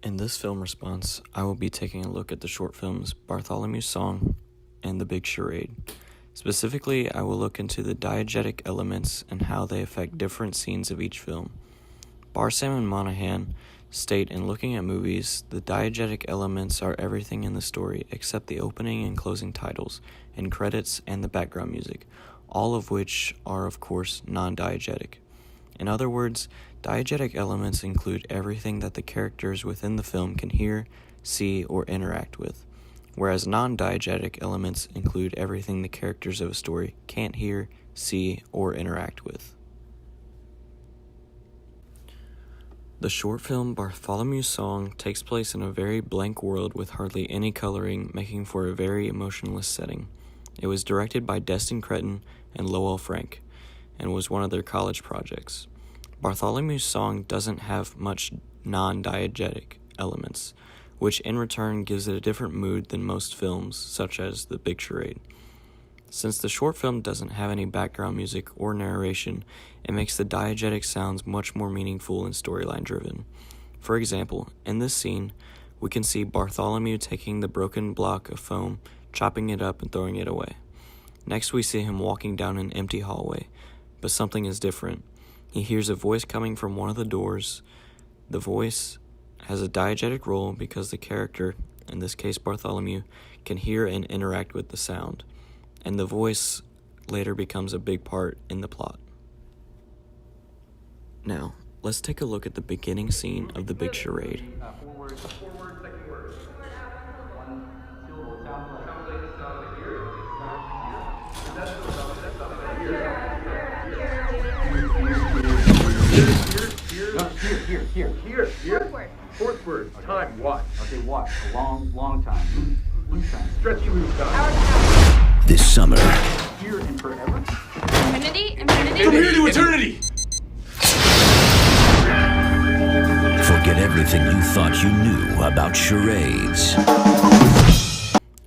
In this film response, I will be taking a look at the short films Bartholomew's Song and The Big Charade. Specifically, I will look into the diegetic elements and how they affect different scenes of each film. Barsam and Monahan state in looking at movies, the diegetic elements are everything in the story except the opening and closing titles, and credits, and the background music, all of which are, of course, non-diegetic. In other words, diegetic elements include everything that the characters within the film can hear, see, or interact with, whereas non-diegetic elements include everything the characters of a story can't hear, see, or interact with. The short film Bartholomew's Song takes place in a very blank world with hardly any coloring, making for a very emotionless setting. It was directed by Destin Cretton and Lowell Frank, and was one of their college projects. Bartholomew's Song doesn't have much non-diegetic elements, which in return gives it a different mood than most films, such as The Big Charade. Since the short film doesn't have any background music or narration, it makes the diegetic sounds much more meaningful and storyline driven. For example, in this scene, we can see Bartholomew taking the broken block of foam, chopping it up and throwing it away. Next we see him walking down an empty hallway, but something is different. He hears a voice coming from one of the doors. The voice has a diegetic role because the character, in this case Bartholomew, can hear and interact with the sound, and the voice later becomes a big part in the plot. Now, let's take a look at the beginning scene of The Big Charade. Four words, second word. One syllable. Sounds like here. Here. Fourth word. Time. Watch. Okay, watch. A long time. Loose time. Stretchy loose time. This summer. Here and forever. Infinity. From here to eternity! Forget everything you thought you knew about charades.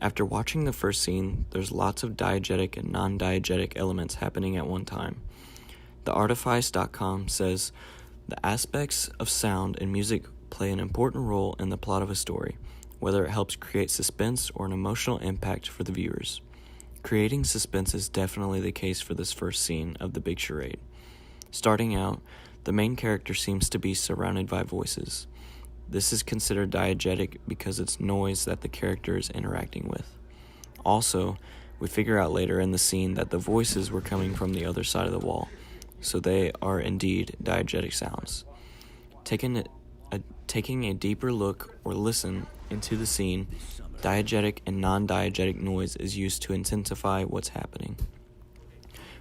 After watching the first scene, there's lots of diegetic and non-diegetic elements happening at one time. TheArtifice.com says, the aspects of sound and music play an important role in the plot of a story, whether it helps create suspense or an emotional impact for the viewers. Creating suspense is definitely the case for this first scene of The Big Charade. Starting out, the main character seems to be surrounded by voices. This is considered diegetic because it's noise that the character is interacting with. Also, we figure out later in the scene that the voices were coming from the other side of the wall, so they are indeed diegetic sounds. Taking a deeper look or listen into the scene, diegetic and non-diegetic noise is used to intensify what's happening.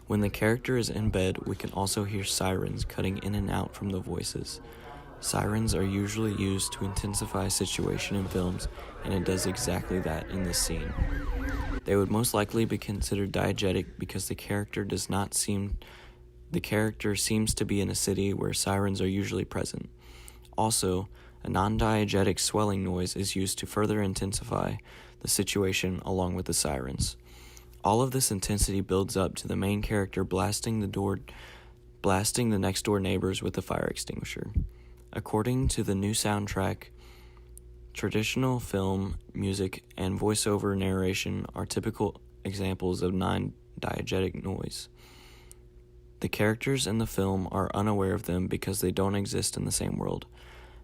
When the character is in bed, we can also hear sirens cutting in and out from the voices. Sirens are usually used to intensify a situation in films, and it does exactly that in this scene. They would most likely be considered diegetic because the character seems to be in a city where sirens are usually present. Also, a non-diegetic swelling noise is used to further intensify the situation along with the sirens. All of this intensity builds up to the main character blasting the next door neighbors with a fire extinguisher. According to the new soundtrack, traditional film music and voiceover narration are typical examples of non-diegetic noise. The characters in the film are unaware of them because they don't exist in the same world.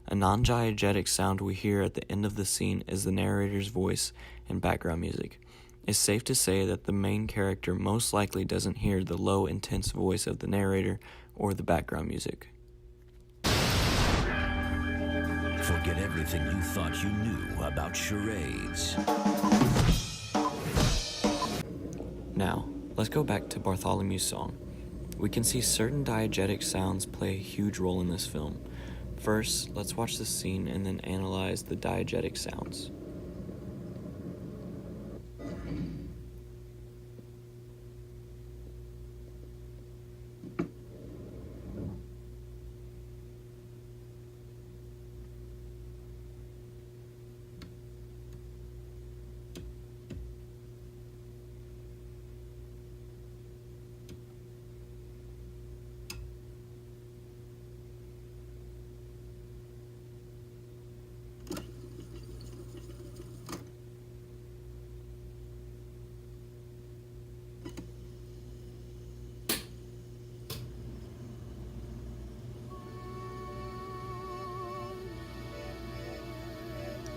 A non-diegetic sound we hear at the end of the scene is the narrator's voice and background music. It's safe to say that the main character most likely doesn't hear the low, intense voice of the narrator or the background music. Forget everything you thought you knew about charades. Now, let's go back to Bartholomew's Song. We can see certain diegetic sounds play a huge role in this film. First, let's watch the scene and then analyze the diegetic sounds.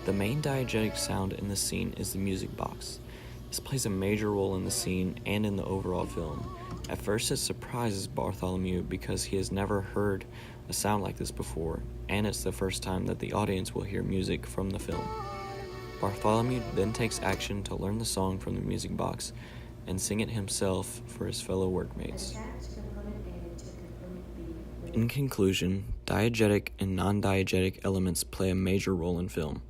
The main diegetic sound in the scene is the music box. This plays a major role in the scene and in the overall film. At first it surprises Bartholomew because he has never heard a sound like this before, and it's the first time that the audience will hear music from the film. Bartholomew then takes action to learn the song from the music box and sing it himself for his fellow workmates. In conclusion, diegetic and non-diegetic elements play a major role in film.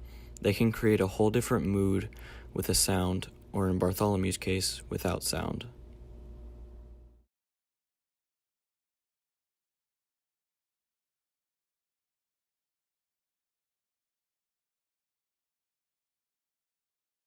They can create a whole different mood with a sound, or in Bartholomew's case, without sound.